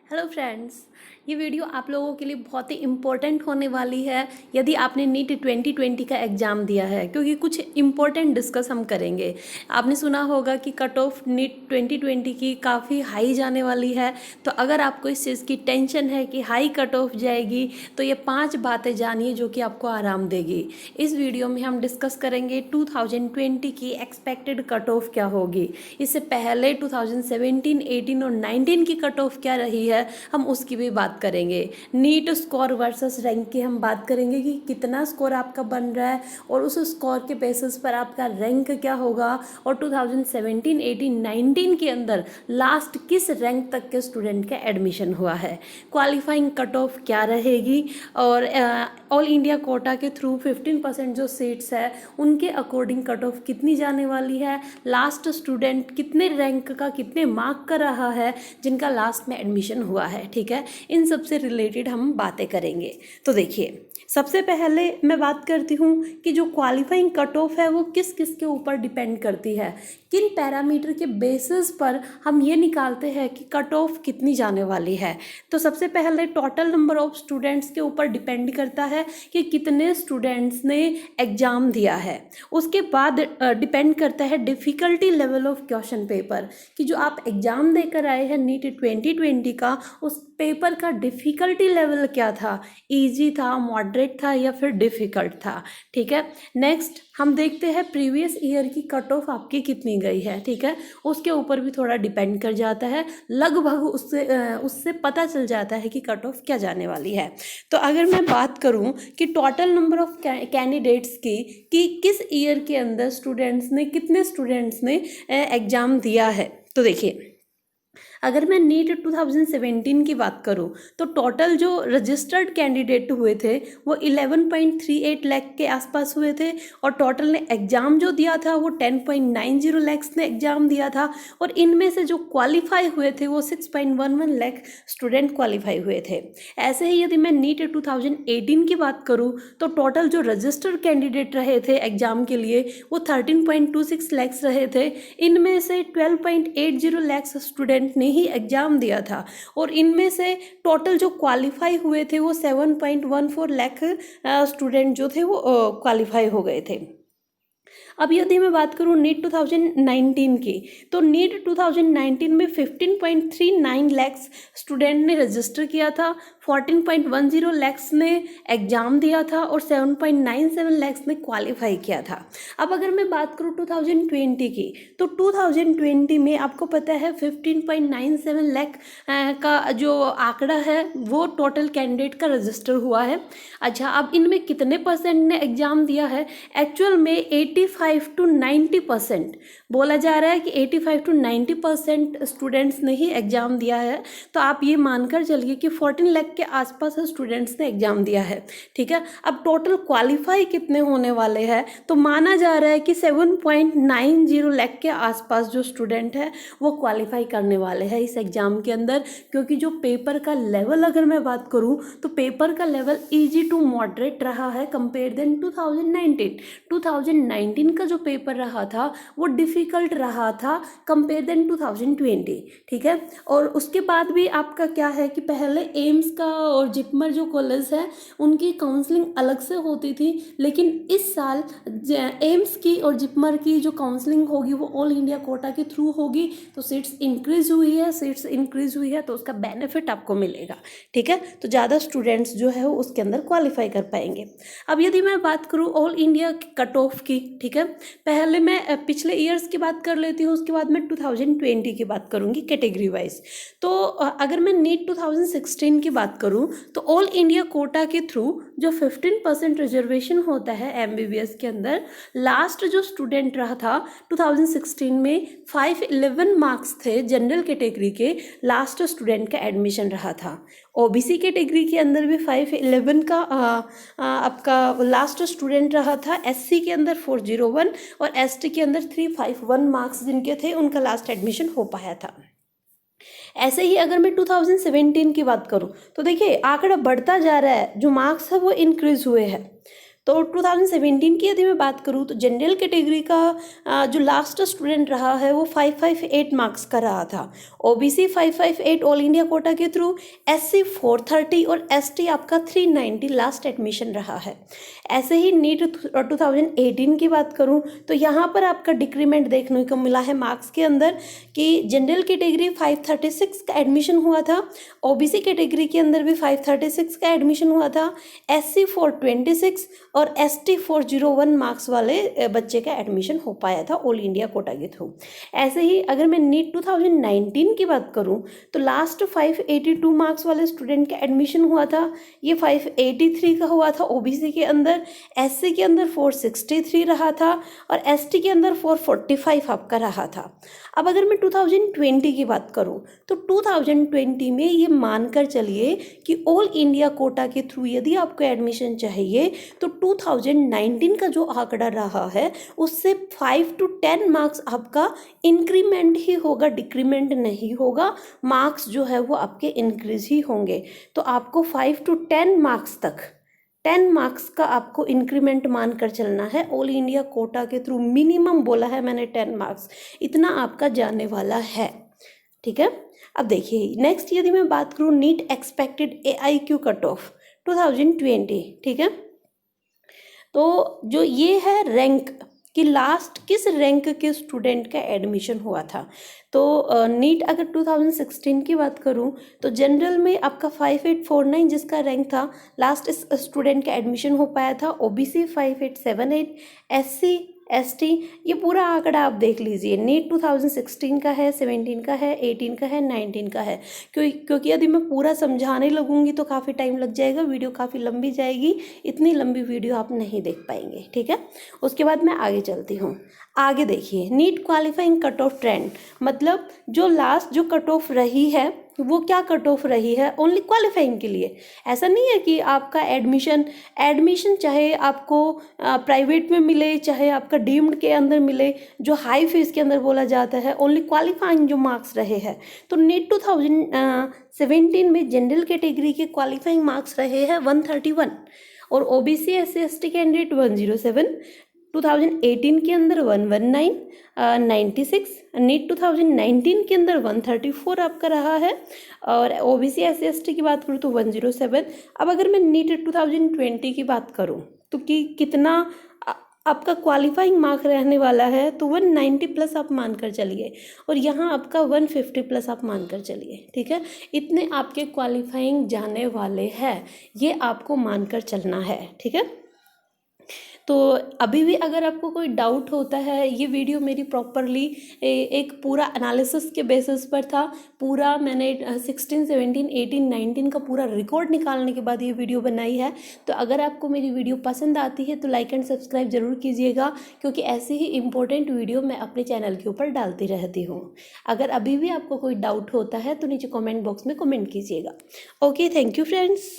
Hello friends, ये video आप लोगों के लिए बहुत ही इम्पोर्टेंट होने वाली है यदि आपने नीट 2020 का एग्ज़ाम दिया है, क्योंकि कुछ इम्पोर्टेंट डिस्कस हम करेंगे। आपने सुना होगा कि कट ऑफ नीट 2020 की काफ़ी हाई जाने वाली है। तो अगर आपको इस चीज़ की टेंशन है कि हाई कट ऑफ जाएगी, तो ये 5 बातें जानिए जो कि आपको आराम देगी। इस वीडियो में हम डिस्कस करेंगे 2020 की एक्सपेक्टेड कट ऑफ क्या होगी, इससे पहले 2017, 18 और 19 की कट ऑफ क्या रही है, हम उसकी भी बात करेंगे। नीट स्कोर वर्सेस रैंक की हम बात करेंगे कि कितना स्कोर आपका बन रहा है और उस स्कोर के बेसिस पर आपका रैंक क्या होगा, और 2017, 18, 19 के अंदर लास्ट किस रैंक तक के स्टूडेंट का एडमिशन हुआ है, क्वालिफाइंग कट ऑफ क्या रहेगी, और ऑल इंडिया कोटा के थ्रू 15% जो सीट्स है उनके अकॉर्डिंग कट ऑफ कितनी जाने वाली है, लास्ट स्टूडेंट कितने रैंक का कितने मार्क का रहा है जिनका लास्ट में एडमिशन हुआ है। ठीक है, इन सब से रिलेटेड हम बातें करेंगे। तो देखिए, सबसे पहले मैं बात करती हूँ कि जो क्वालिफाइंग कट ऑफ है वो किस किस के ऊपर डिपेंड करती है, किन पैरामीटर के बेसिस पर हम ये निकालते हैं कि कट ऑफ कितनी जाने वाली है। तो सबसे पहले टोटल नंबर ऑफ स्टूडेंट्स के ऊपर डिपेंड करता है कि कितने स्टूडेंट्स ने एग्ज़ाम दिया है। उसके बाद डिपेंड करता है difficulty level of question paper, कि जो आप एग्ज़ाम देकर आए हैं नीट 2020 का, उस पेपर का डिफ़िकल्टी लेवल क्या था, ईजी था, मॉडरेट था या फिर डिफ़िकल्ट था। ठीक है, नेक्स्ट हम देखते हैं प्रीवियस ईयर की कट ऑफ आपकी कितनी गई है। ठीक है, उसके ऊपर भी थोड़ा डिपेंड कर जाता है, लगभग उससे पता चल जाता है कि कट ऑफ क्या जाने वाली है। तो अगर मैं बात करूं कि टोटल नंबर ऑफ कैंडिडेट्स की, कि किस ईयर के अंदर कितने स्टूडेंट्स ने एग्ज़ाम दिया है, तो देखिए, अगर मैं नीट 2017 की बात करूं तो टोटल जो रजिस्टर्ड कैंडिडेट हुए थे वो 11.38 लाख के आसपास हुए थे, और टोटल ने एग्ज़ाम जो दिया था वो 10.90 लाख ने एग्ज़ाम दिया था, और इनमें से जो क्वालिफाई हुए थे वो 6.11 लाख स्टूडेंट क्वालिफाई हुए थे। ऐसे ही यदि मैं नीट 2018 की बात करूं तो टोटल जो रजिस्टर्ड कैंडिडेट रहे थे एग्ज़ाम के लिए वो 13.26 लाख रहे थे। इनमें से 12.80 लाख स्टूडेंट ने ही एग्ज़ाम दिया था, और इनमें से टोटल जो क्वालिफाई हुए थे वो 7.14 लाख स्टूडेंट जो थे वो क्वालिफाई हो गए थे। अब यदि मैं बात करूँ नीट 2019 की, तो नीट 2019 में 15.39 लैक्स स्टूडेंट ने रजिस्टर किया था, 14.10 लैक्स ने एग्ज़ाम दिया था, और 7.97 लैक्स ने क्वालिफाई किया था। अब अगर मैं बात करूँ 2020 की, तो 2020 में आपको पता है 15.97 लाख का जो आंकड़ा है वो टोटल कैंडिडेट का रजिस्टर हुआ है। अच्छा, अब इनमें कितने परसेंट ने एग्ज़ाम दिया है? एक्चुअल में 85 to 90% बोला जा रहा है कि 85 to 90% स्टूडेंट्स ने ही एग्ज़ाम दिया है। तो आप ये मानकर चलिए कि 14 लाख के आसपास स्टूडेंट्स ने एग्ज़ाम दिया है। ठीक है, अब टोटल क्वालिफाई कितने होने वाले हैं, तो माना जा रहा है कि 7.90 लाख के आसपास जो स्टूडेंट है वो क्वालिफाई करने वाले हैं इस एग्ज़ाम के अंदर। क्योंकि जो पेपर का लेवल अगर मैं बात करूँ तो पेपर का लेवल ईजी टू मॉडरेट रहा है कंपेयर देन 2019 का जो पेपर रहा था वो डिफ़िकल्ट रहा था कंपेयर देन 2020। ठीक है, और उसके बाद भी आपका क्या है कि पहले एम्स का और जिपमर जो कॉलेज है उनकी काउंसलिंग अलग से होती थी, लेकिन इस साल एम्स की और जिपमर की जो काउंसलिंग होगी वो ऑल इंडिया कोटा के थ्रू होगी। तो सीट्स इंक्रीज हुई है तो उसका बेनिफिट आपको मिलेगा। ठीक है, तो ज़्यादा स्टूडेंट्स जो है वो उसके अंदर क्वालिफाई कर पाएंगे। अब यदि मैं बात करूँ ऑल इंडिया कट ऑफ की, ठीक है, पहले मैं पिछले ईयर्स की बात कर लेती हूँ, उसके बाद मैं 2020 की बात करूँगी कैटेगरी वाइज। तो अगर मैं नीट 2016 की बात करूँ तो ऑल इंडिया कोटा के थ्रू जो 15% रिजर्वेशन होता है MBBS के अंदर, लास्ट जो स्टूडेंट रहा था 2016 में 511 मार्क्स थे जनरल कैटेगरी के, लास्ट स्टूडेंट का एडमिशन रहा था। OBC कैटेगरी के अंदर भी 511 का आपका लास्ट स्टूडेंट रहा था, SC के अंदर 401 और ST के अंदर 351 मार्क्स जिनके थे उनका लास्ट एडमिशन हो पाया था। ऐसे ही अगर मैं 2017 की बात करूं तो देखिए आंकड़ा बढ़ता जा रहा है, जो मार्क्स है वो इंक्रीज हुए हैं। तो 2017 की यदि मैं बात करूँ तो जनरल कैटेगरी का जो लास्ट स्टूडेंट रहा है वो 558 मार्क्स का रहा था, ओबीसी 558 ऑल इंडिया कोटा के थ्रू, एससी 430 और एसटी आपका 390 लास्ट एडमिशन रहा है। ऐसे ही नीट 2018 की बात करूं तो यहाँ पर आपका डिक्रीमेंट देखने को मिला है मार्क्स के अंदर कि जनरल कैटेगरी 536 का एडमिशन हुआ था, ओबीसी कैटेगरी के अंदर भी 536 का एडमिशन हुआ था, एससी 426 और एसटी 401 मार्क्स वाले बच्चे का एडमिशन हो पाया था ऑल इंडिया कोटा के थ्रू। ऐसे ही अगर मैं नीट 2019 की बात करूं तो लास्ट 582 मार्क्स वाले स्टूडेंट का एडमिशन हुआ था, ये 583 का हुआ था ओबीसी के अंदर, एससी के अंदर 463 रहा था और एसटी के अंदर 445 आपका रहा था। अब अगर मैं 2020 की बात करूं तो 2020 में ये मानकर चलिए कि ऑल इंडिया कोटा के थ्रू यदि आपको एडमिशन चाहिए तो 2019 का जो आंकड़ा रहा है उससे 5 to 10 मार्क्स आपका इंक्रीमेंट ही होगा, डिक्रीमेंट नहीं होगा, मार्क्स जो है वो आपके इंक्रीज ही होंगे। तो आपको 5 to 10 मार्क्स तक 10 मार्क्स का आपको इंक्रीमेंट मानकर चलना है ऑल इंडिया कोटा के थ्रू। मिनिमम बोला है मैंने 10 मार्क्स, इतना आपका जाने वाला है, ठीक है। अब देखिए नेक्स्ट यदि मैं बात करूँ NEET expected AIQ cut off 2020, ठीक है। तो जो ये है रैंक कि लास्ट किस रैंक के स्टूडेंट का एडमिशन हुआ था। तो नीट अगर 2016 की बात करूं तो जनरल में आपका 5849 जिसका रैंक था लास्ट इस स्टूडेंट का एडमिशन हो पाया था, ओबीसी 5878, एससी एसटी, ये पूरा आंकड़ा आप देख लीजिए। नीट 2016 का है, 17 का है, 18 का है, 19 का है। क्योंकि यदि मैं पूरा समझाने लगूंगी तो काफ़ी टाइम लग जाएगा, वीडियो काफ़ी लंबी जाएगी, इतनी लंबी वीडियो आप नहीं देख पाएंगे, ठीक है। उसके बाद मैं आगे चलती हूँ। आगे देखिए NEET qualifying cut off trend, मतलब जो लास्ट जो कट ऑफ रही है वो क्या कट ऑफ रही है ओनली क्वालिफाइंग के लिए। ऐसा नहीं है कि आपका एडमिशन चाहे आपको प्राइवेट में मिले चाहे आपका डीम्ड के अंदर मिले, जो हाई फीस के अंदर बोला जाता है, ओनली क्वालिफाइंग जो मार्क्स रहे हैं। तो नीट 2017 में जनरल कैटेगरी के क्वालिफाइंग मार्क्स रहे हैं 131 और ओबीसी एससी एसटी कैंडिडेट 107, 2018 के अंदर 119, 96, नीट 2019 के अंदर 134 आपका रहा है और ओबीसी एससी एसटी की बात करूँ तो 107। अब अगर मैं नीट 2020 की बात करूँ तो कि कितना आपका क्वालिफाइंग मार्क रहने वाला है तो 190 प्लस आप मानकर चलिए और यहाँ आपका 150 प्लस आप मानकर चलिए, ठीक है। इतने आपके क्वालिफाइंग जाने वाले हैं, ये आपको मानकर चलना है, ठीक है। तो अभी भी अगर आपको कोई डाउट होता है, ये वीडियो मेरी प्रॉपरली एक पूरा एनालिसिस के बेसिस पर था, पूरा मैंने 16, 17, 18, 19 का पूरा रिकॉर्ड निकालने के बाद ये वीडियो बनाई है। तो अगर आपको मेरी वीडियो पसंद आती है तो लाइक एंड सब्सक्राइब ज़रूर कीजिएगा, क्योंकि ऐसे ही इम्पोर्टेंट वीडियो मैं अपने चैनल के ऊपर डालती रहती हूँ। अगर अभी भी आपको कोई डाउट होता है तो नीचे कॉमेंट बॉक्स में कमेंट कीजिएगा। Okay, thank you friends.